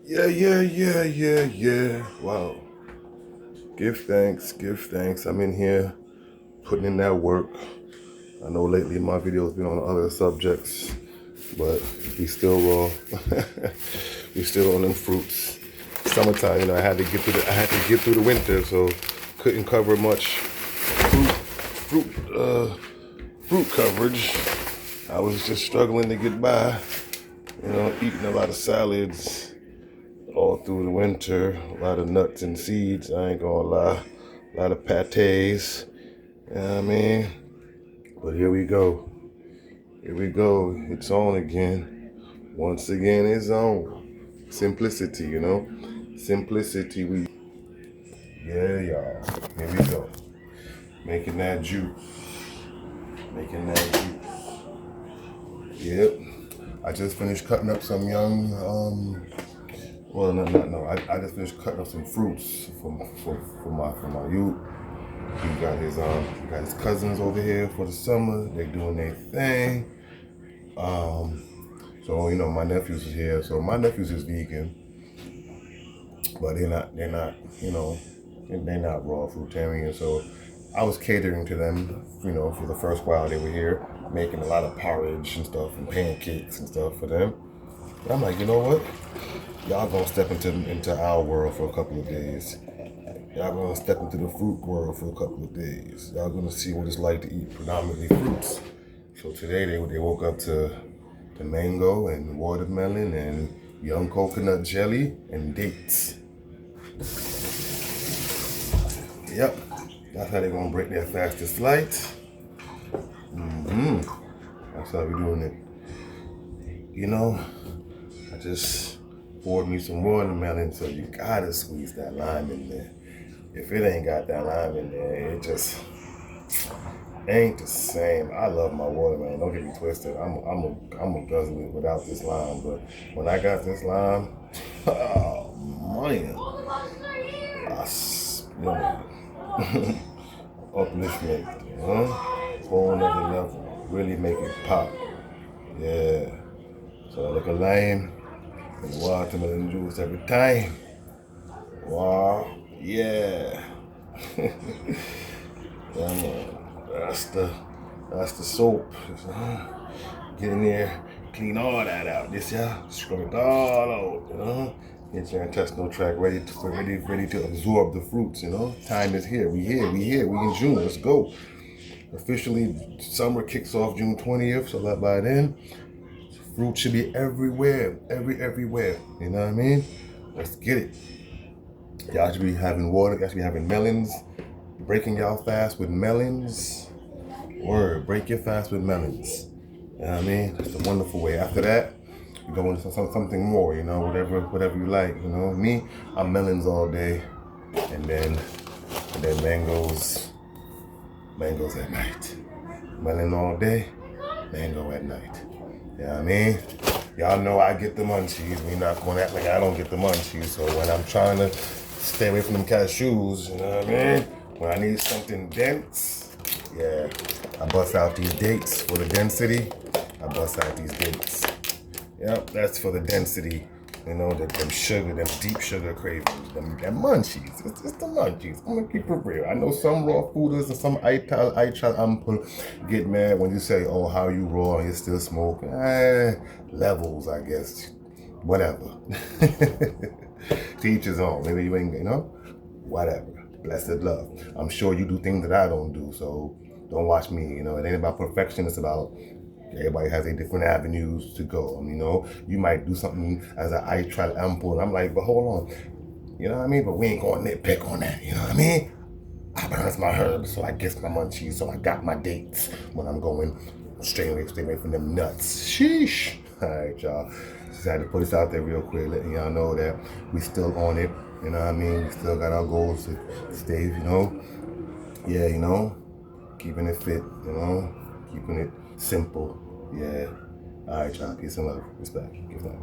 Yeah. Wow. Give thanks, give thanks. I'm in here putting in that work. I know lately my videos been on other subjects, but we still raw. We still on them fruits. Summertime, I had to get through the winter, so couldn't cover much fruit coverage. I was just struggling to get by, eating a lot of salads all through the winter, a lot of nuts and seeds, I ain't gonna lie, a lot of pates, you know what I mean? But here we go, it's on again. Once again, it's on. Simplicity, simplicity, yeah, y'all, here we go. Making that juice, making that juice, yep. I just finished cutting up some young, well, no. I just finished cutting up some fruits for my youth. He got his cousins over here for the summer. They're doing their thing. So my nephews is here. So my nephews is vegan, but they're not raw fruitarian. So I was catering to them, for the first while they were here, making a lot of porridge and stuff and pancakes and stuff for them. And I'm like, you know what? Y'all gonna step into our world for a couple of days. Y'all gonna step into the fruit world for a couple of days. Y'all gonna see what it's like to eat predominantly fruits. So today they woke up to mango and watermelon and young coconut jelly and dates. Yep, that's how they're gonna break their fastest flight. That's how we doing it. I just poured me some watermelon, so you gotta squeeze that lime in there. If it ain't got that lime in there, it just ain't the same. I love my watermelon. Don't get me twisted. I'm a guzzle it without this lime. But when I got this lime, oh man, upliftment, whole nother level. Really make it pop. Yeah. So I look a lime and watermelon juice every time. Wow. Yeah. Yeah, man. That's the soap. Get in there, clean all that out. Scrub it all out, Get your intestinal tract ready to absorb the fruits, Time is here. We in June. Let's go. Officially, summer kicks off June 20th, so that by then, fruit should be everywhere. Everywhere. You know what I mean? Let's get it. Y'all should be having water. Y'all should be having melons. Breaking y'all fast with melons. Word, break your fast with melons. You know what I mean? That's a wonderful way. After that, you go into something more, whatever you like. Me, I'm melons all day, and then mangoes at night. Melon all day, mango at night. You know what I mean? Y'all know I get the munchies. We not gonna act like I don't get the munchies. So when I'm trying to stay away from them cashews, you know what I mean? When I need something dense, yeah, I bust out these dates for the density. I bust out these dates. Yep, that's for the density. Them sugar, them deep sugar cravings, them munchies. It's the munchies. I'm gonna keep it real. I know some raw fooders and some ital ample get mad when you say, "Oh, how you raw and you still smoke?" Levels, I guess. Whatever. To each his own. Maybe you ain't, whatever. Blessed love. I'm sure you do things that I don't do, so don't watch me. It ain't about perfection. It's about everybody has their different avenues to go. You might do something as an I try to ample, and I'm like, but hold on. You know what I mean? But we ain't going to nitpick on that. You know what I mean? I burns my herbs, so I get my munchies, so I got my dates when I'm going stay away from them nuts. Sheesh. All right, y'all. Just had to put this out there real quick, letting y'all know that we still on it. You know what I mean? We still got our goals to stay, Yeah, keeping it fit, keeping it simple. Yeah. All right, y'all. Peace and love. Respect. Give that.